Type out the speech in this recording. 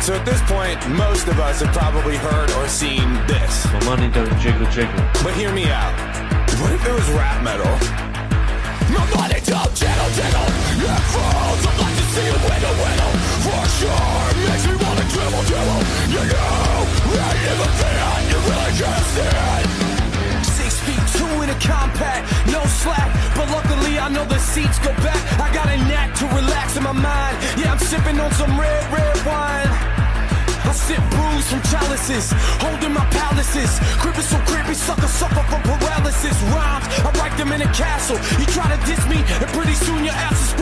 So at this point, most of us have probably heard or seen this. My money don't jiggle jiggle. But hear me out. What if it was rap metal? My money don't jiggle jiggle. It falls. I'd like to see it wiggle wiggle. For sure, makes me wanna dribble dribble. You know, right in the fan, you really can't stand. 6 feet 2 in a compact, no slack. But luckily I know the seats go back. I got a knack to relax in my mind. Yeah, I'm sipping on some red wine. I sip brews from chalices, holding my palaces. Crib is so creepy, sucker suffer from paralysis. Rhymes, I write them in a castle. You try to diss me, and pretty soon your ass is